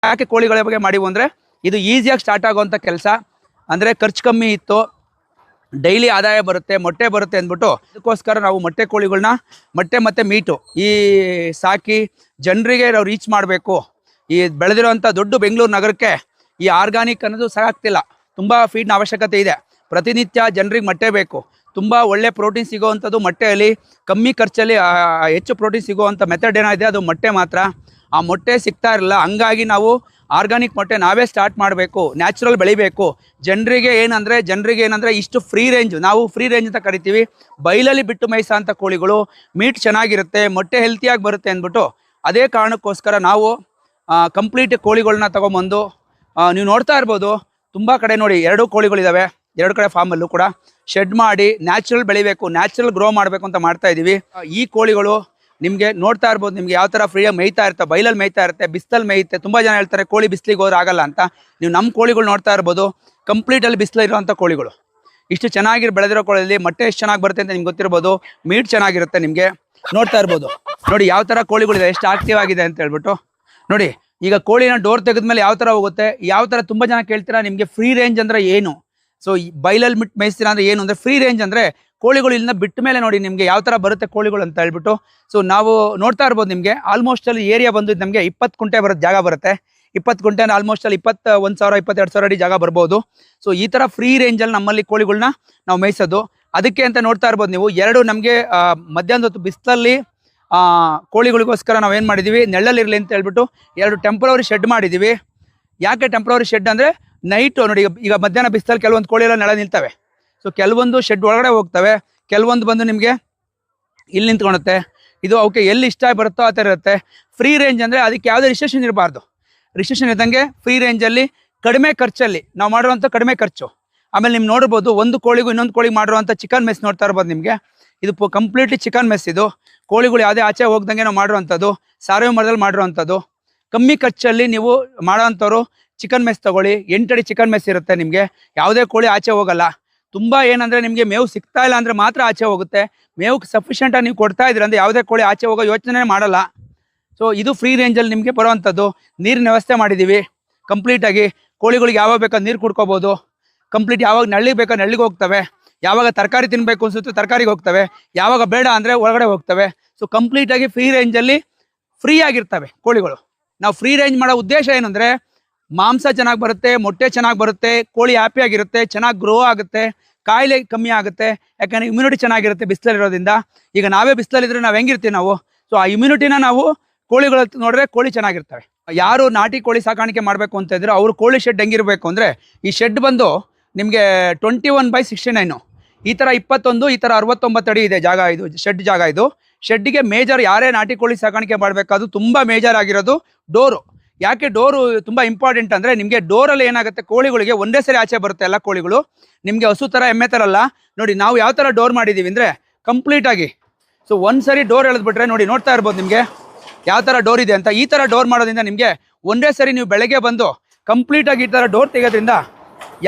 ಯಾಕೆ ಕೋಳಿಗಳ ಬಗ್ಗೆ ಮಾಡಿವು ಅಂದರೆ ಇದು ಈಸಿಯಾಗಿ ಸ್ಟಾರ್ಟ್ ಆಗುವಂಥ ಕೆಲಸ. ಅಂದರೆ ಖರ್ಚು ಕಮ್ಮಿ ಇತ್ತು, ಡೈಲಿ ಆದಾಯ ಬರುತ್ತೆ, ಮೊಟ್ಟೆ ಬರುತ್ತೆ ಅಂದ್ಬಿಟ್ಟು ಅದಕ್ಕೋಸ್ಕರ ನಾವು ಮೊಟ್ಟೆ ಕೋಳಿಗಳನ್ನ ಮೊಟ್ಟೆ ಮತ್ತು ಮೀಟು ಈ ಸಾಕಿ ಜನರಿಗೆ ನಾವು ರೀಚ್ ಮಾಡಬೇಕು. ಈ ಬೆಳೆದಿರೋವಂಥ ದೊಡ್ಡ ಬೆಂಗಳೂರು ನಗರಕ್ಕೆ ಈ ಆರ್ಗಾನಿಕ್ ಅನ್ನೋದು ಸಾಕಾಗ್ತಿಲ್ಲ. ತುಂಬ ಫೀಡ್ನ ಅವಶ್ಯಕತೆ ಇದೆ. ಪ್ರತಿನಿತ್ಯ ಜನರಿಗೆ ಮೊಟ್ಟೆ ಬೇಕು. ತುಂಬ ಒಳ್ಳೆ ಪ್ರೋಟೀನ್ ಸಿಗೋವಂಥದ್ದು ಮೊಟ್ಟೆಯಲ್ಲಿ, ಕಮ್ಮಿ ಖರ್ಚಲ್ಲಿ ಹೆಚ್ಚು ಪ್ರೋಟೀನ್ ಸಿಗೋವಂಥ ಮೆಥಡ್ ಏನಿದೆ ಅದು ಮೊಟ್ಟೆ ಮಾತ್ರ. ಆ ಮೊಟ್ಟೆ ಸಿಗ್ತಾ ಇರಲಿಲ್ಲ. ಹಂಗಾಗಿ ನಾವು ಆರ್ಗಾನಿಕ್ ಮೊಟ್ಟೆ ನಾವೇ ಸ್ಟಾರ್ಟ್ ಮಾಡಬೇಕು, ನ್ಯಾಚುರಲ್ ಬೆಳಿಬೇಕು. ಜನರಿಗೆ ಏನಂದರೆ ಇಷ್ಟು ಫ್ರೀ ರೇಂಜ್, ನಾವು ಫ್ರೀ ರೇಂಜ್ ಅಂತ ಕರಿತೀವಿ. ಬೈಲಲ್ಲಿ ಬಿಟ್ಟು ಮೇಯಿಸೋ ಅಂಥ ಕೋಳಿಗಳು ಮೀಟ್ ಚೆನ್ನಾಗಿರುತ್ತೆ, ಮೊಟ್ಟೆ ಹೆಲ್ತಿಯಾಗಿ ಬರುತ್ತೆ ಅಂದ್ಬಿಟ್ಟು ಅದೇ ಕಾರಣಕ್ಕೋಸ್ಕರ ನಾವು ಕಂಪ್ಲೀಟ್ ಕೋಳಿಗಳನ್ನ ತೊಗೊಂಬಂದು ನೀವು ನೋಡ್ತಾ ಇರ್ಬೋದು. ತುಂಬ ಕಡೆ ನೋಡಿ 2 ಕೋಳಿಗಳಿದ್ದಾವೆ, 2 ಕಡೆ ಫಾರ್ಮಲ್ಲೂ ಕೂಡ ಶೆಡ್ ಮಾಡಿ ನ್ಯಾಚುರಲ್ ಬೆಳಿಬೇಕು, ನ್ಯಾಚುರಲ್ ಗ್ರೋ ಮಾಡಬೇಕು ಅಂತ ಮಾಡ್ತಾ ಇದ್ದೀವಿ. ಈ ಕೋಳಿಗಳು ನಿಮಗೆ ನೋಡ್ತಾ ಇರ್ಬೋದು, ನಿಮ್ಗೆ ಯಾವ ಥರ ಫ್ರೀಯಾಗಿ ಮೇಯ್ತಾ ಇರುತ್ತೆ, ಬೈಲಲ್ಲಿ ಮೇಯ್ತಾ ಇರುತ್ತೆ, ಬಿಸಿಲಲ್ಲಿ ಮೇಯುತ್ತೆ. ತುಂಬ ಜನ ಹೇಳ್ತಾರೆ ಕೋಳಿ ಬಿಸಿಲಿಗೆ ಹೋದ್ರೆ ಆಗಲ್ಲ ಅಂತ. ನೀವು ನಮ್ಮ ಕೋಳಿಗಳು ನೋಡ್ತಾ ಇರ್ಬೋದು, ಕಂಪ್ಲೀಟಲ್ಲಿ ಬಿಸಿಲಿರುವಂಥ ಕೋಳಿಗಳು. ಇಷ್ಟು ಚೆನ್ನಾಗಿ ಬೆಳೆದಿರೋ ಕೋಳಿಯಲ್ಲಿ ಮೊಟ್ಟೆ ಎಷ್ಟು ಚೆನ್ನಾಗಿ ಬರುತ್ತೆ ಅಂತ ನಿಮ್ಗೆ ಗೊತ್ತಿರ್ಬೋದು. ಮೀಟ್ ಚೆನ್ನಾಗಿರುತ್ತೆ, ನಿಮಗೆ ನೋಡ್ತಾ ಇರ್ಬೋದು. ನೋಡಿ ಯಾವ ಥರ ಕೋಳಿಗಳಿದೆ, ಎಷ್ಟು ಆಕ್ಟಿವ್ ಆಗಿದೆ ಅಂತ ಹೇಳ್ಬಿಟ್ಟು ನೋಡಿ. ಈಗ ಕೋಳಿನ ಡೋರ್ ತೆಗೆದ್ಮೇಲೆ ಯಾವ ಥರ ಹೋಗುತ್ತೆ, ಯಾವ ಥರ ತುಂಬ ಜನ ಕೇಳ್ತೀರಾ ನಿಮಗೆ ಫ್ರೀ ರೇಂಜ್ ಅಂದರೆ ಏನು. ಸೊ ಬೈಲಲ್ಲಿ ಬಿಟ್ಟು ಮೇಯಿಸ್ತೀರಾ ಅಂದರೆ ಏನು ಅಂದರೆ ಫ್ರೀ ರೇಂಜ್ ಅಂದರೆ ಕೋಳಿಗಳು ಇಲ್ಲಿಂದ ಬಿಟ್ಟ ಮೇಲೆ ನೋಡಿ ನಿಮಗೆ ಯಾವ ಥರ ಬರುತ್ತೆ ಕೋಳಿಗಳು ಅಂತ ಹೇಳ್ಬಿಟ್ಟು. ಸೊ ನಾವು ನೋಡ್ತಾ ಇರ್ಬೋದು, ನಿಮಗೆ ಆಲ್ಮೋಸ್ಟ್ ಅಲ್ಲಿ ಏರಿಯಾ ಬಂದು ನಮಗೆ 20 ಕುಂಟೆ ಜಾಗ ಬರುತ್ತೆ. 20 ಕುಂಟೆ ಆಲ್ಮೋಸ್ಟ್ ಅಲ್ಲಿ 21,000 22,000 ಅಡಿ ಜಾಗ ಬರ್ಬೋದು. ಸೊ ಈ ಥರ ಫ್ರೀ ರೇಂಜಲ್ಲಿ ನಮ್ಮಲ್ಲಿ ಕೋಳಿಗಳನ್ನ ನಾವು ಮೇಯಿಸೋದು. ಅದಕ್ಕೆ ಅಂತ ನೋಡ್ತಾ ಇರ್ಬೋದು ನೀವು. 2 ನಮಗೆ ಮಧ್ಯಾಹ್ನದ ಹೊತ್ತು ಬಿಸಿಲಲ್ಲಿ ಕೋಳಿಗಳಿಗೋಸ್ಕರ ನಾವೇನು ಮಾಡಿದ್ದೀವಿ, ನೆಳ್ಳಲ್ಲಿರಲಿ ಅಂತ ಹೇಳ್ಬಿಟ್ಟು 2 ಟೆಂಪ್ರವರಿ ಶೆಡ್ ಮಾಡಿದ್ದೀವಿ. ಯಾಕೆ ಟೆಂಪ್ರವರಿ ಶೆಡ್ ಅಂದರೆ ನೈಟು ನೋಡಿ, ಈಗ ಮಧ್ಯಾಹ್ನ ಬಿಸಿಲಲ್ಲಿ ಕೆಲವೊಂದು ಕೋಳಿ ಎಲ್ಲ ನೆಳ ನಿಲ್ತವೆ. ಸೊ ಕೆಲವೊಂದು ಶೆಡ್ ಒಳಗಡೆ ಹೋಗ್ತವೆ, ಕೆಲವೊಂದು ಬಂದು ನಿಮಗೆ ಇಲ್ಲಿ ನಿಂತ್ಕೊಳುತ್ತೆ. ಇದು ಅವಕ್ಕೆ ಎಲ್ಲಿ ಇಷ್ಟ ಬರುತ್ತೋ ಆ ಥರ ಇರುತ್ತೆ. ಫ್ರೀ ರೇಂಜ್ ಅಂದರೆ ಅದಕ್ಕೆ ಯಾವುದೇ ರಿಸ್ಟ್ರಿಕ್ಷನ್ ಇರಬಾರ್ದು. ರಿಸ್ಟ್ರಿಕ್ಷನ್ ಇದ್ದಂಗೆ ಫ್ರೀ ರೇಂಜಲ್ಲಿ ಕಡಿಮೆ ಖರ್ಚಲ್ಲಿ ನಾವು ಮಾಡಿರುವಂಥ ಕಡಿಮೆ ಖರ್ಚು. ಆಮೇಲೆ ನೀವು ನೋಡ್ಬೋದು, ಒಂದು ಕೋಳಿಗೂ ಇನ್ನೊಂದು ಕೋಳಿಗೆ ಮಾಡಿರುವಂಥ ಚಿಕನ್ ಮೆಸ್ ನೋಡ್ತಾ ಇರ್ಬೋದು ನಿಮಗೆ. ಇದು ಕಂಪ್ಲೀಟ್ಲಿ ಚಿಕನ್ ಮೆಸ್. ಇದು ಕೋಳಿಗಳು ಯಾವುದೇ ಆಚೆ ಹೋಗ್ದಂಗೆ ನಾವು ಮಾಡಿರುವಂಥದ್ದು, ಸಾರವೆ ಮರದಲ್ಲಿ ಮಾಡಿರುವಂಥದ್ದು. ಕಮ್ಮಿ ಖರ್ಚಲ್ಲಿ ನೀವು ಮಾಡೋವಂಥವ್ರು ಚಿಕನ್ ಮೆಸ್ ತೊಗೊಳ್ಳಿ. 8 ಅಡಿ ಚಿಕನ್ ಮೆಸ್ ಇರುತ್ತೆ ನಿಮಗೆ. ಯಾವುದೇ ಕೋಳಿ ಆಚೆ ಹೋಗಲ್ಲ. ತುಂಬ ಏನಂದರೆ ನಿಮಗೆ ಮೇವು ಸಿಗ್ತಾ ಇಲ್ಲ ಅಂದರೆ ಮಾತ್ರ ಆಚೆ ಹೋಗುತ್ತೆ. ಮೇವು ಸಫಿಷಿಯೆಂಟಾಗಿ ನೀವು ಕೊಡ್ತಾ ಇದ್ದೀರ ಅಂದರೆ ಯಾವುದೇ ಕೋಳಿ ಆಚೆ ಹೋಗೋ ಯೋಚನೆ ಮಾಡಲ್ಲ. ಸೊ ಇದು ಫ್ರೀ ರೇಂಜಲ್ಲಿ ನಿಮಗೆ ಬರುವಂಥದ್ದು. ನೀರಿನ ವ್ಯವಸ್ಥೆ ಮಾಡಿದ್ದೀವಿ ಕಂಪ್ಲೀಟಾಗಿ. ಕೋಳಿಗಳಿಗೆ ಯಾವಾಗ ಬೇಕಾದ ನೀರು ಕುಡ್ಕೋಬೋದು. ಕಂಪ್ಲೀಟ್ ಯಾವಾಗ ನಳ್ಳಿಗೆ ಬೇಕೋ ನಳ್ಳಿಗೆ ಹೋಗ್ತವೆ, ಯಾವಾಗ ತರಕಾರಿ ತಿನ್ನಬೇಕು ಅನ್ಸುತ್ತೆ ತರಕಾರಿಗೆ ಹೋಗ್ತವೆ, ಯಾವಾಗ ಬೇಡ ಅಂದರೆ ಒಳಗಡೆ ಹೋಗ್ತವೆ. ಸೊ ಕಂಪ್ಲೀಟಾಗಿ ಫ್ರೀ ರೇಂಜಲ್ಲಿ ಫ್ರೀ ಆಗಿರ್ತವೆ ಕೋಳಿಗಳು. ನಾವು ಫ್ರೀ ರೇಂಜ್ ಮಾಡೋ ಉದ್ದೇಶ ಏನಂದರೆ ಮಾಂಸ ಚೆನ್ನಾಗಿ ಬರುತ್ತೆ, ಮೊಟ್ಟೆ ಚೆನ್ನಾಗಿ ಬರುತ್ತೆ, ಕೋಳಿ ಹ್ಯಾಪಿಯಾಗಿರುತ್ತೆ, ಚೆನ್ನಾಗಿ ಗ್ರೋ ಆಗುತ್ತೆ, ಕಾಯಿಲೆ ಕಮ್ಮಿ ಆಗುತ್ತೆ. ಯಾಕಂದರೆ ಇಮ್ಯುನಿಟಿ ಚೆನ್ನಾಗಿರುತ್ತೆ ಬಿಸಿಲಲ್ಲಿರೋದ್ರಿಂದ. ಈಗ ನಾವೇ ಬಿಸಿಲಲ್ಲಿದ್ರೆ ನಾವು ಹೆಂಗಿರ್ತೀವಿ ನಾವು. ಸೊ ಆ ಇಮ್ಯುನಿಟಿನ ನಾವು ಕೋಳಿಗಳು ನೋಡಿದ್ರೆ ಕೋಳಿ ಚೆನ್ನಾಗಿರ್ತವೆ. ಯಾರು ನಾಟಿ ಕೋಳಿ ಸಾಕಾಣಿಕೆ ಮಾಡಬೇಕು ಅಂತ ಇದ್ರೆ ಅವರು ಕೋಳಿ ಶೆಡ್ ಹೆಂಗಿರಬೇಕು ಅಂದರೆ, ಈ ಶೆಡ್ ಬಂದು ನಿಮಗೆ 21/69 ಈ ಥರ 21, ಈ ಥರ 69 ಅಡಿ ಇದೆ ಜಾಗ. ಇದು ಶೆಡ್ ಜಾಗ. ಇದು ಶೆಡ್ಡಿಗೆ ಮೇಜರ್ ಯಾರೇ ನಾಟಿ ಕೋಳಿ ಸಾಕಾಣಿಕೆ ಮಾಡಬೇಕಾದ್ರು ತುಂಬ ಮೇಜರ್ ಆಗಿರೋದು ಡೋರು. ಯಾಕೆ ಡೋರು ತುಂಬ ಇಂಪಾರ್ಟೆಂಟ್ ಅಂದರೆ, ನಿಮಗೆ ಡೋರಲ್ಲಿ ಏನಾಗುತ್ತೆ, ಕೋಳಿಗಳಿಗೆ ಒಂದೇ ಸರಿ ಆಚೆ ಬರುತ್ತೆ ಎಲ್ಲ ಕೋಳಿಗಳು. ನಿಮಗೆ ಹಸು ಥರ ಎಮ್ಮೆ ಥರ ಅಲ್ಲ. ನೋಡಿ ನಾವು ಯಾವ ಥರ ಡೋರ್ ಮಾಡಿದ್ದೀವಿ ಅಂದರೆ ಕಂಪ್ಲೀಟಾಗಿ. ಸೊ ಒಂದು ಸರಿ ಡೋರ್ ಎಳೆದ್ಬಿಟ್ರೆ ನೋಡಿ, ನೋಡ್ತಾ ಇರ್ಬೋದು ನಿಮಗೆ ಯಾವ ಥರ ಡೋರ್ ಇದೆ ಅಂತ. ಈ ಥರ ಡೋರ್ ಮಾಡೋದ್ರಿಂದ ನಿಮಗೆ ಒಂದೇ ಸರಿ ನೀವು ಬೆಳಗ್ಗೆ ಬಂದು ಕಂಪ್ಲೀಟಾಗಿ ಈ ಥರ ಡೋರ್ ತೆಗೋದ್ರಿಂದ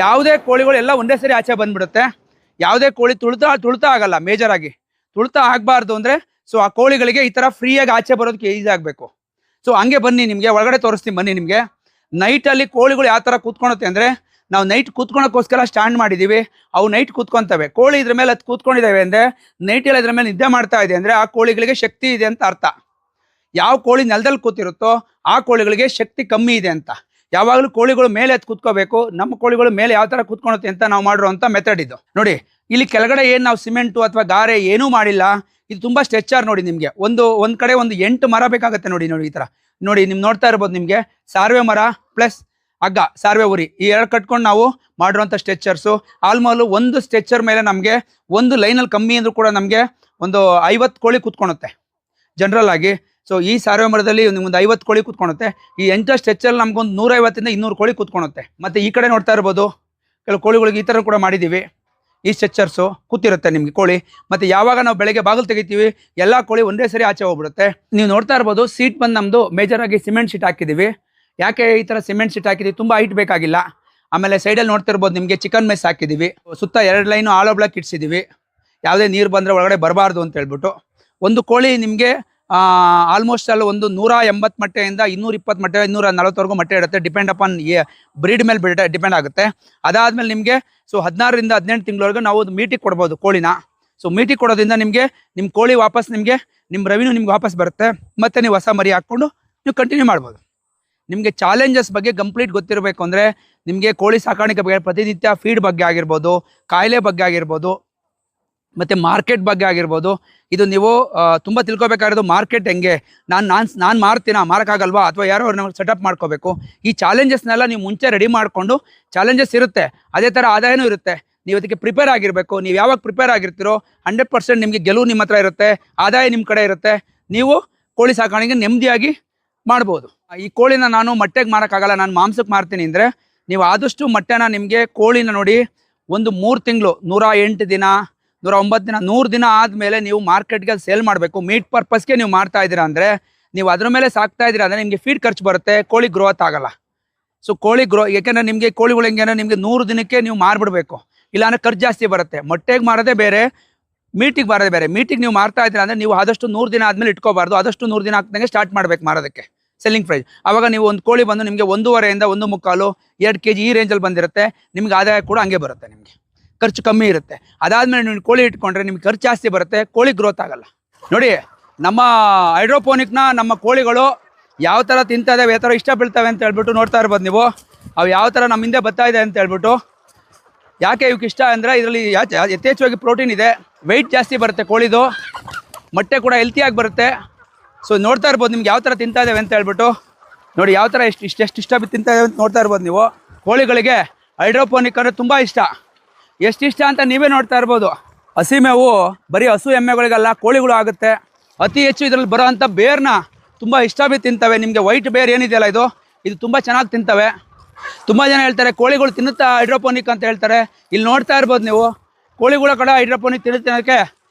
ಯಾವುದೇ ಕೋಳಿಗಳು ಎಲ್ಲ ಒಂದೇ ಸರಿ ಆಚೆ ಬಂದುಬಿಡುತ್ತೆ. ಯಾವುದೇ ಕೋಳಿ ತುಳಿತ ಆಗಲ್ಲ. ಮೇಜರಾಗಿ ತುಳಿತ ಆಗಬಾರ್ದು ಅಂದರೆ ಸೊ ಆ ಕೋಳಿಗಳಿಗೆ ಈ ಥರ ಫ್ರೀಯಾಗಿ ಆಚೆ ಬರೋದಕ್ಕೆ ಈಸಿ ಆಗಬೇಕು. ಸೊ ಹಂಗೆ ಬನ್ನಿ, ನಿಮಗೆ ಒಳಗಡೆ ತೋರಿಸ್ತೀನಿ ಬನ್ನಿ. ನಿಮಗೆ ನೈಟಲ್ಲಿ ಕೋಳಿಗಳು ಯಾವ ಥರ ಕೂತ್ಕೊಳುತ್ತೆ ಅಂದರೆ, ನಾವು ನೈಟ್ ಕೂತ್ಕೊಳಕ್ಕೋಸ್ಕರ ಸ್ಟ್ಯಾಂಡ್ ಮಾಡಿದ್ದೀವಿ. ಅವು ನೈಟ್ ಕೂತ್ಕೊತವೆ. ಕೋಳಿ ಇದ್ರ ಮೇಲೆ ಅದು ಕೂತ್ಕೊಂಡಿದ್ದಾವೆ ಅಂದರೆ, ನೈಟಲ್ಲಿ ಇದ್ರ ಮೇಲೆ ನಿದ್ದೆ ಮಾಡ್ತಾ ಇದೆ ಅಂದರೆ ಆ ಕೋಳಿಗಳಿಗೆ ಶಕ್ತಿ ಇದೆ ಅಂತ ಅರ್ಥ. ಯಾವ ಕೋಳಿ ನೆಲದಲ್ಲಿ ಕೂತಿರುತ್ತೋ ಆ ಕೋಳಿಗಳಿಗೆ ಶಕ್ತಿ ಕಮ್ಮಿ ಇದೆ ಅಂತ. ಯಾವಾಗಲೂ ಕೋಳಿಗಳು ಮೇಲೆ ಎತ್ತು ಕೂತ್ಕೋಬೇಕು. ನಮ್ಮ ಕೋಳಿಗಳು ಮೇಲೆ ಯಾವ ಥರ ಕೂತ್ಕೊಳುತ್ತೆ ಅಂತ ನಾವು ಮಾಡಿರುವಂಥ ಮೆಥಡ್ ಇದು. ನೋಡಿ ಇಲ್ಲಿ ಕೆಳಗಡೆ ಏನು ನಾವು ಸಿಮೆಂಟು ಅಥವಾ ಗಾರೆ ಏನೂ ಮಾಡಿಲ್ಲ. ಇದು ತುಂಬ ಸ್ಟ್ರೆಚ್ಚರ್. ನೋಡಿ ನಿಮಗೆ ಒಂದು ಕಡೆ 8 ಮರ ಬೇಕಾಗುತ್ತೆ. ನೋಡಿ ಈ ಥರ ನೋಡಿ, ನಿಮ್ಗೆ ನೋಡ್ತಾ ಇರ್ಬೋದು. ನಿಮಗೆ ಸಾರ್ವೆ ಮರ ಪ್ಲಸ್ ಹಗ್ಗ, ಸಾರ್ವೆ ಉರಿ, ಈ 2 ಕಟ್ಕೊಂಡು ನಾವು ಮಾಡಿರುವಂಥ ಸ್ಟ್ರೆಚ್ಚರ್ಸು. ಆಲ್ಮೋಸ್ಟ್ ಒಂದು ಸ್ಟ್ರೆಚ್ಚರ್ ಮೇಲೆ ನಮಗೆ ಒಂದು ಲೈನಲ್ಲಿ ಕಮ್ಮಿ ಅಂದರೂ ಕೂಡ ನಮಗೆ ಒಂದು 50 ಕೋಳಿ ಕೂತ್ಕೊಳುತ್ತೆ ಜನರಲ್ ಆಗಿ. ಸೊ ಈ ಸಾರ್ವೆ ಮರದಲ್ಲಿ ಒಂದು 50 ಕೋಳಿ ಕೂತ್ಕೊಳುತ್ತೆ. ಈ ಎಂಟು ಸ್ಟ್ರೆಚ್ಚಲ್ಲಿ ನಮ್ಗೊಂದು 150ಇಂದ 200 ಕೋಳಿ ಕೂತ್ಕೊಳುತ್ತೆ. ಮತ್ತು ಈ ಕಡೆ ನೋಡ್ತಾ ಇರ್ಬೋದು, ಕೆಲವು ಕೋಳಿಗಳಿಗೆ ಈ ಥರ ಕೂಡ ಮಾಡಿದ್ದೀವಿ. ಈ ಸ್ಟ್ರೆಚ್ಚರ್ಸು ಕೂತಿರುತ್ತೆ ನಿಮಗೆ ಕೋಳಿ. ಮತ್ತು ಯಾವಾಗ ನಾವು ಬೆಳಗ್ಗೆ ಬಾಗಿಲು ತೆಗಿತೀವಿ ಎಲ್ಲ ಕೋಳಿ ಒಂದೇ ಸರಿ ಆಚೆ ಹೋಗ್ಬಿಡುತ್ತೆ. ನೀವು ನೋಡ್ತಾ ಇರ್ಬೋದು, ಸೀಟ್ ಬಂದು ನಮ್ಮದು ಮೇಜರಾಗಿ ಸಿಮೆಂಟ್ ಶೀಟ್ ಹಾಕಿದ್ದೀವಿ. ಯಾಕೆ ಈ ಥರ ಸಿಮೆಂಟ್ ಶೀಟ್ ಹಾಕಿದ್ದೀವಿ, ತುಂಬ ಹೈಟ್ ಬೇಕಾಗಿಲ್ಲ. ಆಮೇಲೆ ಸೈಡಲ್ಲಿ ನೋಡ್ತಾ ಇರ್ಬೋದು, ನಿಮಗೆ ಚಿಕನ್ ಮೆಸ್ ಹಾಕಿದ್ದೀವಿ. ಸುತ್ತ 2 ಲೈನು ಆಲೋ ಬ್ಲಾಕ್ ಇಡ್ಸಿದ್ದೀವಿ. ಯಾವುದೇ ನೀರು ಬಂದರೆ ಒಳಗಡೆ ಬರಬಾರ್ದು ಅಂತ ಹೇಳ್ಬಿಟ್ಟು. ಒಂದು ಕೋಳಿ ನಿಮಗೆ ಆಲ್ಮೋಸ್ಟ್ ಅಲ್ಲಿ ಒಂದು 180 ಮೊಟ್ಟೆಯಿಂದ 220 ಮೊಟ್ಟೆ 240ವರೆಗೂ ಮೊಟ್ಟೆ ಇಡುತ್ತೆ. ಡಿಪೆಂಡ್ ಅಪಾನ್ ಬ್ರೀಡ್ ಮೇಲೆ ಡಿಪೆಂಡ್ ಆಗುತ್ತೆ. ಅದಾದ್ಮೇಲೆ ನಿಮಗೆ 16ರಿಂದ 18 ತಿಂಗಳವರೆಗೂ ನಾವು ಮೀಟಿಗೆ ಕೊಡ್ಬೋದು ಕೋಳಿನ. ಮೀಟಿಗೆ ಕೊಡೋದ್ರಿಂದ ನಿಮಗೆ ನಿಮ್ಮ ಕೋಳಿ ವಾಪಸ್ ನಿಮಗೆ ನಿಮ್ಮ ರೆವಿನ್ಯೂ ನಿಮ್ಗೆ ವಾಪಸ್ ಬರುತ್ತೆ. ಮತ್ತೆ ನೀವು ಹೊಸ ಮರಿ ಹಾಕ್ಕೊಂಡು ನೀವು ಕಂಟಿನ್ಯೂ ಮಾಡ್ಬೋದು. ನಿಮಗೆ ಚಾಲೆಂಜಸ್ ಬಗ್ಗೆ ಕಂಪ್ಲೀಟ್ ಗೊತ್ತಿರಬೇಕು ಅಂದರೆ ನಿಮಗೆ ಕೋಳಿ ಸಾಕಾಣಿಕೆ ಬಗ್ಗೆ ಪ್ರತಿನಿತ್ಯ ಫೀಡ್ ಬಗ್ಗೆ ಆಗಿರ್ಬೋದು, ಕಾಯಿಲೆ ಬಗ್ಗೆ ಆಗಿರ್ಬೋದು, ಮತ್ತು ಮಾರ್ಕೆಟ್ ಬಗ್ಗೆ ಆಗಿರ್ಬೋದು. ಇದು ನೀವು ತುಂಬ ತಿಳ್ಕೊಬೇಕಾಗಿರೋದು ಮಾರ್ಕೆಟ್ ಹೆಂಗೆ, ನಾನು ಮಾರೋಕ್ಕಾಗಲ್ವಾ ಅಥವಾ ಯಾರೋ ಅವ್ರನ್ನ ಸೆಟಪ್ ಮಾಡ್ಕೋಬೇಕು. ಈ ಚಾಲೆಂಜಸ್ನೆಲ್ಲ ನೀವು ಮುಂಚೆ ರೆಡಿ ಮಾಡಿಕೊಂಡು, ಚಾಲೆಂಜಸ್ ಇರುತ್ತೆ ಅದೇ ಥರ ಆದಾಯನೂ ಇರುತ್ತೆ. ನೀವು ಅದಕ್ಕೆ ಪ್ರಿಪೇರ್ ಆಗಿರಬೇಕು. ನೀವು ಯಾವಾಗ ಪ್ರಿಪೇರ್ ಆಗಿರ್ತೀರೋ 100% ನಿಮಗೆ ಗೆಲುವು ನಿಮ್ಮ ಹತ್ರ ಇರುತ್ತೆ, ಆದಾಯ ನಿಮ್ಮ ಕಡೆ ಇರುತ್ತೆ. ನೀವು ಕೋಳಿ ಸಾಕಾಣಿಕೆ ನೆಮ್ಮದಿಯಾಗಿ ಮಾಡ್ಬೋದು. ಈ ಕೋಳಿನ ನಾನು ಮೊಟ್ಟೆಗೆ ಮಾರೋಕ್ಕಾಗಲ್ಲ, ನಾನು ಮಾಂಸಕ್ಕೆ ಮಾರ್ತೀನಿ ಅಂದರೆ ನೀವು ಆದಷ್ಟು ಮೊಟ್ಟೆನ ನಿಮಗೆ ಕೋಳಿನ ನೋಡಿ ಒಂದು 3 ತಿಂಗಳು 108 ದಿನ 109 ದಿನ 100 ದಿನ ಆದಮೇಲೆ ನೀವು ಮಾರ್ಕೆಟ್ಗೆ ಸೇಲ್ ಮಾಡಬೇಕು. ಮೀಟ್ ಪರ್ಪಸ್ಗೆ ನೀವು ಮಾಡ್ತಾ ಇದ್ದೀರಾ ಅಂದರೆ, ನೀವು ಅದ್ರ ಮೇಲೆ ಸಾಕ್ತಾ ಇದ್ದೀರಾ ಅಂದರೆ ನಿಮಗೆ ಫೀಡ್ ಖರ್ಚು ಬರುತ್ತೆ, ಕೋಳಿ ಗ್ರೋತ್ ಆಗಲ್ಲ. ಕೋಳಿ ಯಾಕೆಂದರೆ ನಿಮಗೆ ಕೋಳಿಗಳು ಹೆಂಗೆ ನಿಮಗೆ 100 ದಿನಕ್ಕೆ ನೀವು ಮಾರ್ಬಿಡ್ಬೇಕು, ಇಲ್ಲಾಂದರೆ ಖರ್ಚು ಜಾಸ್ತಿ ಬರುತ್ತೆ. ಮೊಟ್ಟೆಗೆ ಮಾರೋದೇ ಬೇರೆ, ಮೀಟಿಗೆ ಮಾರೋದೇ ಬೇರೆ. ಮೀಟಿಗೆ ನೀವು ಮಾರ್ತಾ ಇದ್ದೀರಾ ಅಂದರೆ ನೀವು ಆದಷ್ಟು 100 ದಿನ ಆದಮೇಲೆ ಇಟ್ಕೋಬಾರ್ದು, ಆದಷ್ಟು 100 ದಿನ ಆಗ್ದಂಗೆ ಸ್ಟಾರ್ಟ್ ಮಾಡ್ಬೇಕು ಮಾರೋದಕ್ಕೆ ಸೆಲ್ಲಿಂಗ್ ಪ್ರೈಸ್. ಆವಾಗ ನೀವು ಒಂದು ಕೋಳಿ ಬಂದು ನಿಮಗೆ 1.5ರಿಂದ 1.25 2 kg ಈ ರೇಂಜಲ್ಲಿ ಬಂದಿರುತ್ತೆ. ನಿಮ್ಗೆ ಆದಾಯ ಕೂಡ ಹಂಗೆ ಬರುತ್ತೆ, ನಿಮಗೆ ಖರ್ಚು ಕಮ್ಮಿ ಇರುತ್ತೆ. ಅದಾದಮೇಲೆ ನೀವು ಕೋಳಿ ಇಟ್ಕೊಂಡ್ರೆ ನಿಮ್ಗೆ ಖರ್ಚು ಜಾಸ್ತಿ ಬರುತ್ತೆ, ಕೋಳಿ ಗ್ರೋತ್ ಆಗಲ್ಲ. ನೋಡಿ ನಮ್ಮ ಹೈಡ್ರೋಪೋನಿಕ್ನ ನಮ್ಮ ಕೋಳಿಗಳು ಯಾವ ಥರ ತಿಂತಾ ಇದ್ದಾವೆ, ಯಾವ ಥರ ಇಷ್ಟ ಬೀಳ್ತವೆ ಅಂತ ಹೇಳ್ಬಿಟ್ಟು ನೋಡ್ತಾ ಇರ್ಬೋದು ನೀವು. ಅವು ಯಾವ ಥರ ನಮ್ಮ ಹಿಂದೆ ಬರ್ತಾ ಇದೆ ಅಂತ ಹೇಳ್ಬಿಟ್ಟು. ಯಾಕೆ ಇವಕ್ಕೆ ಇಷ್ಟ ಅಂದರೆ ಇದರಲ್ಲಿ ಯಥೇಚ್ಛವಾಗಿ ಪ್ರೋಟೀನ್ ಇದೆ, ವೆಯ್ಟ್ ಜಾಸ್ತಿ ಬರುತ್ತೆ ಕೋಳಿದು, ಮೊಟ್ಟೆ ಕೂಡ ಹೆಲ್ತಿಯಾಗಿ ಬರುತ್ತೆ. ನೋಡ್ತಾ ಇರ್ಬೋದು ನಿಮ್ಗೆ ಯಾವ ಥರ ತಿಂತಾ ಇದ್ದಾವೆ ಅಂತ ಹೇಳ್ಬಿಟ್ಟು. ನೋಡಿ ಯಾವ ಥರ ಎಷ್ಟು ಇಷ್ಟ ತಿಂತಾ ಇದ್ದಾವೆ ಅಂತ ನೋಡ್ತಾ ಇರ್ಬೋದು ನೀವು. ಕೋಳಿಗಳಿಗೆ ಹೈಡ್ರೋಪೋನಿಕ್ ಅಂದರೆ ತುಂಬ ಇಷ್ಟ. ಎಷ್ಟು ಇಷ್ಟ ಅಂತ ನೀವೇ ನೋಡ್ತಾ ಇರ್ಬೋದು. ಹಸಿ ಮೇವು ಬರೀ ಹಸು ಎಮ್ಮೆಗಳಿಗೆಲ್ಲ ಕೋಳಿಗಳು ಆಗುತ್ತೆ. ಅತಿ ಹೆಚ್ಚು ಇದರಲ್ಲಿ ಬರೋ ಅಂಥ ಬೇರ್ನ ತುಂಬ ಇಷ್ಟ ತಿಂತವೆ. ನಿಮಗೆ ವೈಟ್ ಬೇರ್ ಏನಿದೆಯಲ್ಲ ಇದು ತುಂಬ ಚೆನ್ನಾಗಿ ತಿಂತವೆ. ತುಂಬ ಜನ ಹೇಳ್ತಾರೆ ಕೋಳಿಗಳು ತಿನ್ನುತ್ತಾ ಹೈಡ್ರೋಪೋನಿಕ್ ಅಂತ ಹೇಳ್ತಾರೆ. ಇಲ್ಲಿ ನೋಡ್ತಾ ಇರ್ಬೋದು ನೀವು, ಕೋಳಿಗಳ ಕಡೆ ಹೈಡ್ರೋಪೋನಿಕ್ ತಿನ್ನೋಕ್ಕೆ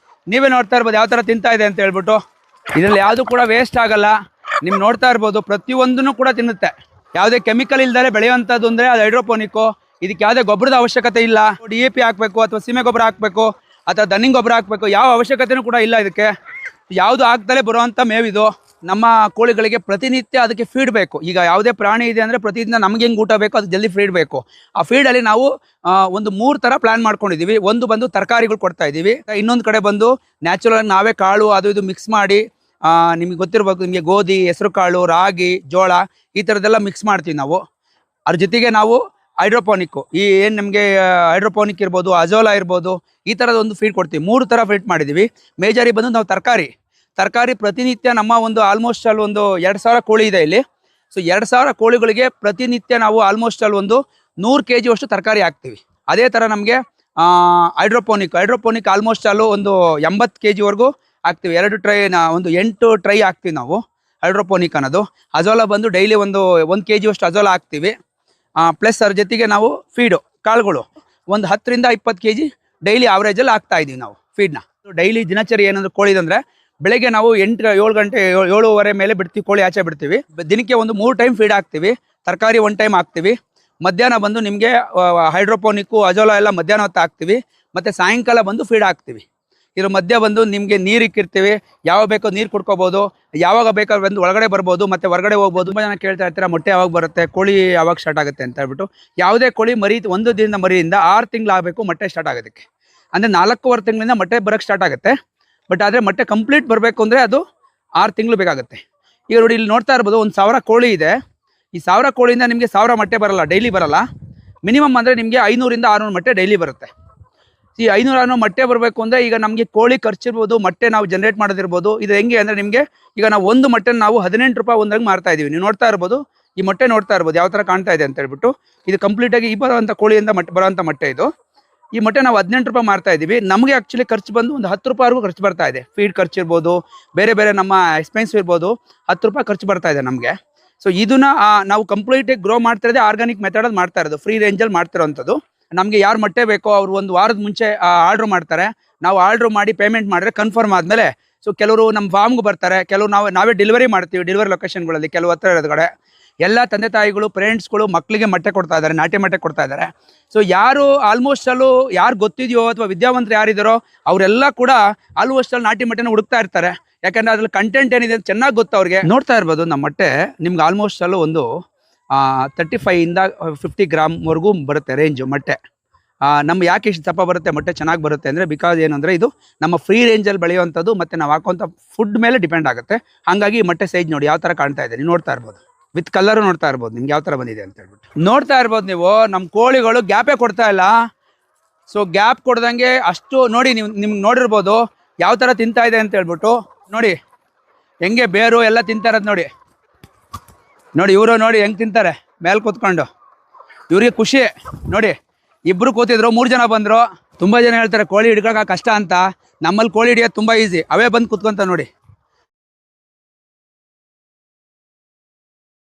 ನೀವೇ ನೋಡ್ತಾ ಇರ್ಬೋದು ಯಾವ ಥರ ತಿಂತಾ ಇದೆ ಅಂತ ಹೇಳ್ಬಿಟ್ಟು. ಇದರಲ್ಲಿ ಯಾವುದು ಕೂಡ ವೇಸ್ಟ್ ಆಗಲ್ಲ. ನೀವು ನೋಡ್ತಾ ಇರ್ಬೋದು ಪ್ರತಿಯೊಂದನ್ನು ಕೂಡ ತಿನ್ನುತ್ತೆ. ಯಾವುದೇ ಕೆಮಿಕಲ್ ಇಲ್ದರೆ ಬೆಳೆಯುವಂಥದ್ದು ಅಂದರೆ ಅದು ಹೈಡ್ರೋಪೋನಿಕ್ಕು. ಇದಕ್ಕೆ ಯಾವುದೇ ಗೊಬ್ಬರದ ಅವಶ್ಯಕತೆ ಇಲ್ಲ. DAP ಹಾಕಬೇಕು ಅಥವಾ ಸೀಮೆ ಗೊಬ್ಬರ ಹಾಕಬೇಕು ಅಥವಾ ದನಿಂಗ್ ಗೊಬ್ಬರ ಹಾಕಬೇಕು, ಯಾವ ಅವಶ್ಯಕತೆಯೂ ಕೂಡ ಇಲ್ಲ. ಇದಕ್ಕೆ ಯಾವುದು ಹಾಕ್ದಲೇ ಬರುವಂಥ ಮೇವಿದು. ನಮ್ಮ ಕೋಳಿಗಳಿಗೆ ಪ್ರತಿನಿತ್ಯ ಅದಕ್ಕೆ ಫೀಡ್ ಬೇಕು. ಈಗ ಯಾವುದೇ ಪ್ರಾಣಿ ಇದೆ ಅಂದರೆ ಪ್ರತಿದಿನ ನಮ್ಗೆ ಹೆಂಗೆ ಊಟ ಬೇಕು ಅದು ಜಲ್ದಿ ಫೀಡ್ ಬೇಕು. ಆ ಫೀಡಲ್ಲಿ ನಾವು ಒಂದು 3 ಥರ ಪ್ಲ್ಯಾನ್ ಮಾಡ್ಕೊಂಡಿದ್ದೀವಿ. ಒಂದು ಬಂದು ತರಕಾರಿಗಳು ಕೊಡ್ತಾ ಇದ್ದೀವಿ, ಇನ್ನೊಂದು ಕಡೆ ಬಂದು ನ್ಯಾಚುರಲ್ ನಾವೇ ಕಾಳು ಅದು ಇದು ಮಿಕ್ಸ್ ಮಾಡಿ, ನಿಮಗೆ ಗೊತ್ತಿರ್ಬೇಕು, ನಿಮಗೆ ಗೋಧಿ, ಹೆಸರು ಕಾಳು, ರಾಗಿ, ಜೋಳ ಈ ಥರದ್ದೆಲ್ಲ ಮಿಕ್ಸ್ ಮಾಡ್ತೀವಿ ನಾವು. ಅದ್ರ ಜೊತೆಗೆ ನಾವು ಹೈಡ್ರೋಪೋನಿಕ್ಕು ಏನು ನಮಗೆ ಹೈಡ್ರೋಪೋನಿಕ್ ಇರ್ಬೋದು, ಅಜೋಲಾ ಇರ್ಬೋದು, ಈ ಥರದ ಒಂದು ಫೀಡ್ ಕೊಡ್ತೀವಿ. 3 ಥರ ಫೀಡ್ ಮಾಡಿದ್ದೀವಿ. ಮೇಜರಿ ಬಂದು ನಾವು ತರಕಾರಿ ಪ್ರತಿನಿತ್ಯ ನಮ್ಮ ಒಂದು ಆಲ್ಮೋಸ್ಟ್ ಅಲ್ಲಿ ಒಂದು 2000 ಕೋಳಿ ಇದೆ ಇಲ್ಲಿ. 2000 ಕೋಳಿಗಳಿಗೆ ಪ್ರತಿನಿತ್ಯ ನಾವು ಆಲ್ಮೋಸ್ಟ್ ಅಲ್ಲಿ ಒಂದು 100 kg ಅಷ್ಟು ತರಕಾರಿ ಹಾಕ್ತೀವಿ. ಅದೇ ಥರ ನಮಗೆ ಹೈಡ್ರೋಪೋನಿಕ್ ಆಲ್ಮೋಸ್ಟ್ ಅಲ್ಲೂ ಒಂದು 80 kgವರೆಗೂ ಹಾಕ್ತೀವಿ. 2 ಟ್ರೈನ ಒಂದು 8 ಟ್ರೈ ಹಾಕ್ತೀವಿ ನಾವು ಹೈಡ್ರೋಪೋನಿಕ್ ಅನ್ನೋದು. ಅಜೋಲಾ ಬಂದು ಡೈಲಿ ಒಂದು 1 kg ಅಷ್ಟು ಅಜೋಲಾ ಹಾಕ್ತೀವಿ. ಪ್ಲಸ್ ಅದ್ರ ಜೊತೆಗೆ ನಾವು ಫೀಡು ಕಾಳುಗಳು ಒಂದು 10ರಿಂದ 20 kg ಡೈಲಿ ಆವ್ರೇಜಲ್ಲಿ ಹಾಕ್ತಾ ಇದ್ದೀವಿ ನಾವು ಫೀಡ್ನ. ಡೈಲಿ ದಿನಚರಿ ಏನಂದ್ರೆ ಕೋಳಿದಂದರೆ ಬೆಳಗ್ಗೆ ನಾವು 7 ಗಂಟೆ 7:30 ಮೇಲೆ ಬಿಡ್ತೀವಿ, ಕೋಳಿ ಆಚೆ ಬಿಡ್ತೀವಿ. ದಿನಕ್ಕೆ ಒಂದು 3 ಟೈಮ್ ಫೀಡ್ ಹಾಕ್ತೀವಿ. ತರಕಾರಿ 1 ಟೈಮ್ ಹಾಕ್ತೀವಿ. ಮಧ್ಯಾಹ್ನ ಬಂದು ನಿಮಗೆ ಹೈಡ್ರೋಪೋನಿಕ್ಕು ಅಜೋಲಾ ಎಲ್ಲ ಮಧ್ಯಾಹ್ನ ಹೊತ್ತು ಹಾಕ್ತೀವಿ. ಮತ್ತು ಸಾಯಂಕಾಲ ಬಂದು ಫೀಡ್ ಹಾಕ್ತೀವಿ. ಇದ್ರ ಮಧ್ಯೆ ಬಂದು ನಿಮಗೆ ನೀರು ಇಕ್ಕಿರ್ತೀವಿ, ಯಾವಾಗ ಬೇಕೋ ನೀರು ಕುಡ್ಕೋಬೋದು, ಯಾವಾಗ ಬೇಕಾದ್ರೆ ಬಂದು ಒಳಗಡೆ ಬರ್ಬೋದು ಮತ್ತು ಹೊರಗಡೆ ಹೋಗ್ಬೋದು. ತುಂಬ ಜನ ಕೇಳ್ತಾ ಇರ್ತೀರ ಮೊಟ್ಟೆ ಯಾವಾಗ ಬರುತ್ತೆ, ಕೋಳಿ ಯಾವಾಗ ಸ್ಟಾರ್ಟ್ ಆಗುತ್ತೆ ಅಂತ ಹೇಳ್ಬಿಟ್ಟು. ಯಾವುದೇ ಕೋಳಿ ಒಂದು ದಿನದ ಮರಿಯಿಂದ 6 ತಿಂಗಳು ಆಗಬೇಕು ಮೊಟ್ಟೆ ಸ್ಟಾರ್ಟ್ ಆಗೋದಕ್ಕೆ. ಅಂದರೆ 4.25 ತಿಂಗಳಿಂದ ಮೊಟ್ಟೆ ಬರೋಕ್ಕೆ ಸ್ಟಾರ್ಟ್ ಆಗುತ್ತೆ. ಬಟ್ ಆದರೆ ಮೊಟ್ಟೆ ಕಂಪ್ಲೀಟ್ ಬರಬೇಕು ಅಂದರೆ ಅದು 6 ತಿಂಗಳು ಬೇಕಾಗುತ್ತೆ. ಈಗ ನೋಡಿ ಇಲ್ಲಿ ನೋಡ್ತಾ ಇರ್ಬೋದು, ಒಂದು 1000 ಕೋಳಿ ಇದೆ. ಈ 1000 ಕೋಳಿಯಿಂದ ನಿಮಗೆ 1000 ಮೊಟ್ಟೆ ಬರಲ್ಲ, ಡೈಲಿ ಬರಲ್ಲ. ಮಿನಿಮಮ್ ಅಂದರೆ ನಿಮಗೆ 500ರಿಂದ 600 ಮೊಟ್ಟೆ ಡೈಲಿ ಬರುತ್ತೆ. ಈ 500 ಮೊಟ್ಟೆ ಬರಬೇಕು ಅಂದರೆ ಈಗ ನಮಗೆ ಕೋಳಿ ಖರ್ಚಿರ್ಬೋದು, ಮೊಟ್ಟೆ ನಾವು ಜನರೇಟ್ ಮಾಡೋದಿರ್ಬೋದು. ಇದು ಹೆಂಗೆ ಅಂದರೆ ನಿಮಗೆ ಈಗ ನಾವು ಒಂದು ಮೊಟ್ಟೆ ನಾವು 18 ರೂಪಾಯಿ ಒಂದ್ರಾಗ ಮಾರ್ತಾ ಇದ್ದೀವಿ. ನೀವು ನೋಡ್ತಾ ಇರ್ಬೋದು, ಈ ಮೊಟ್ಟೆ ನೋಡ್ತಾ ಇರ್ಬೋದು ಯಾವ ಥರ ಕಾಣ್ತಾ ಇದೆ ಅಂತ ಹೇಳ್ಬಿಟ್ಟು. ಇದು ಕಂಪ್ಲೀಟಾಗಿ ಈ ಬರೋವಂಥ ಕೋಳಿಯಿಂದ ಬರೋವಂಥ ಮೊಟ್ಟೆ ಇದು. ಈ ಮೊಟ್ಟೆ ನಾವು 18 ರೂಪಾಯಿ ಮಾರ್ತಾ ಇದ್ದೀವಿ. ನಮಗೆ ಆ್ಯಕ್ಚುಲಿ ಖರ್ಚು ಬಂದು ಒಂದು 10 ರೂಪಾಯಿವರೆಗೂ ಖರ್ಚು ಬರ್ತಾ ಇದೆ. ಫೀಡ್ ಖರ್ಚು ಇರ್ಬೋದು, ಬೇರೆ ಬೇರೆ ನಮ್ಮ ಎಕ್ಸ್ಪೆನ್ಸಿವ್ ಇರ್ಬೋದು, 10 ರೂಪಾಯಿ ಖರ್ಚು ಬರ್ತಾ ಇದೆ ನಮಗೆ. ಇದನ್ನ ನಾವು ಕಂಪ್ಲೀಟಾಗಿ ಗ್ರೋ ಮಾಡ್ತಿರೋದೇ ಆರ್ಗಾನಿಕ್ ಮೆಥಡಲ್ಲಿ ಮಾಡ್ತಾ ಇರೋದು, ಫ್ರೀ ರೇಂಜಲ್ಲಿ ಮಾಡ್ತಿರೋವಂಥದ್ದು. ನಮಗೆ ಯಾರು ಮೊಟ್ಟೆ ಬೇಕೋ ಅವರು ಒಂದು ವಾರದ ಮುಂಚೆ ಆರ್ಡ್ರ್ ಮಾಡ್ತಾರೆ. ನಾವು ಆರ್ಡ್ರ್ ಮಾಡಿ ಪೇಮೆಂಟ್ ಮಾಡಿದ್ರೆ ಕನ್ಫರ್ಮ್ ಆದಮೇಲೆ ಕೆಲವರು ನಮ್ಮ ಫಾರ್ಮ್ಗೆ ಬರ್ತಾರೆ, ಕೆಲವರು ನಾವೇ ಡೆಲಿವರಿ ಮಾಡ್ತೀವಿ. ಡೆಲಿವರಿ ಲೊಕೇಶನ್ಗಳಲ್ಲಿ ಕೆಲವು ಹತ್ರ ಇರೋದು ಕಡೆ ಎಲ್ಲ ತಂದೆ ತಾಯಿಗಳು ಪೇರೆಂಟ್ಸ್ಗಳು ಮಕ್ಕಳಿಗೆ ಮೊಟ್ಟೆ ಕೊಡ್ತಾ ಇದ್ದಾರೆ, ನಾಟಿ ಮೊಟ್ಟೆ ಕೊಡ್ತಾ ಇದ್ದಾರೆ. ಯಾರು ಆಲ್ಮೋಸ್ಟ್ ಅಲ್ಲೂ ಯಾರು ಗೊತ್ತಿದೆಯೋ ಅಥವಾ ವಿದ್ಯಾವಂತರು ಯಾರಿದ್ದಾರೋ ಅವರೆಲ್ಲ ಕೂಡ ಆಲ್ಮೋಸ್ಟ್ ಅಲ್ಲಿ ನಾಟಿ ಮೊಟ್ಟೆನ ಹುಡುಕ್ತಾ ಇರ್ತಾರೆ. ಯಾಕಂದ್ರೆ ಅದ್ರಲ್ಲಿ ಕಂಟೆಂಟ್ ಏನಿದೆ ಅಂತ ಚೆನ್ನಾಗಿ ಗೊತ್ತು ಅವ್ರಿಗೆ. ನೋಡ್ತಾ ಇರ್ಬೋದು ನಮ್ಮ ಮೊಟ್ಟೆ ನಿಮ್ಗೆ ಆಲ್ಮೋಸ್ಟ್ ಅಲ್ಲೂ ಒಂದು 35 ಇಂದ 50 ಗ್ರಾಮ್ವರೆಗೂ ಬರುತ್ತೆ ರೇಂಜು ಮೊಟ್ಟೆ. ನಮ್ಮ ಯಾಕೆ ಇಷ್ಟು ದಪ್ಪ ಬರುತ್ತೆ ಮೊಟ್ಟೆ ಚೆನ್ನಾಗಿ ಬರುತ್ತೆ ಅಂದರೆ ಬಿಕಾಸ್ ಏನಂದರೆ ಇದು ನಮ್ಮ ಫ್ರೀ ರೇಂಜಲ್ಲಿ ಬೆಳೆಯುವಂಥದ್ದು ಮತ್ತು ನಾವು ಹಾಕೋಂಥ ಫುಡ್ ಮೇಲೆ ಡಿಪೆಂಡ್ ಆಗುತ್ತೆ. ಹಾಗಾಗಿ ಈ ಮೊಟ್ಟೆ ಸೈಜ್ ನೋಡಿ ಯಾವ ಥರ ಕಾಣ್ತಾ ಇದೆ, ನೀವು ನೋಡ್ತಾ ಇರ್ಬೋದು. ವಿತ್ ಕಲರು ನೋಡ್ತಾ ಇರ್ಬೋದು ನಿಮ್ಗೆ ಯಾವ ಥರ ಬಂದಿದೆ ಅಂತ ಹೇಳ್ಬಿಟ್ಟು. ನೋಡ್ತಾ ಇರ್ಬೋದು ನೀವು ನಮ್ಮ ಕೋಳಿಗಳು ಗ್ಯಾಪೇ ಕೊಡ್ತಾ ಇಲ್ಲ. ಸೊ ಗ್ಯಾಪ್ ಕೊಡ್ದಂಗೆ ಅಷ್ಟು ನೋಡಿ, ನೀವು ನಿಮ್ಗೆ ನೋಡಿರ್ಬೋದು ಯಾವ ಥರ ತಿಂತಾ ಇದೆ ಅಂತ ಹೇಳ್ಬಿಟ್ಟು. ನೋಡಿ ಹೆಂಗೆ ಬೇರು ಎಲ್ಲ ತಿಂತಾ ಇರೋದು ನೋಡಿ. ನೋಡಿ ಇವರು ನೋಡಿ ಹೆಂಗೆ ತಿಂತಾರೆ ಮೇಲೆ ಕೂತ್ಕೊಂಡು. ಇವ್ರಿಗೆ ಖುಷಿ ನೋಡಿ. ಇಬ್ಬರು ಕೂತಿದ್ರು, 3 ಜನ ಬಂದರು. ತುಂಬ ಜನ ಹೇಳ್ತಾರೆ ಕೋಳಿ ಹಿಡ್ಕೊಳಕ್ಕೆ ಕಷ್ಟ ಅಂತ. ನಮ್ಮಲ್ಲಿ ಕೋಳಿ ಹಿಡಿಯೋದು ತುಂಬ ಈಸಿ. ಅವೇ ಬಂದು ಕೂತ್ಕೊಂತ ನೋಡಿ.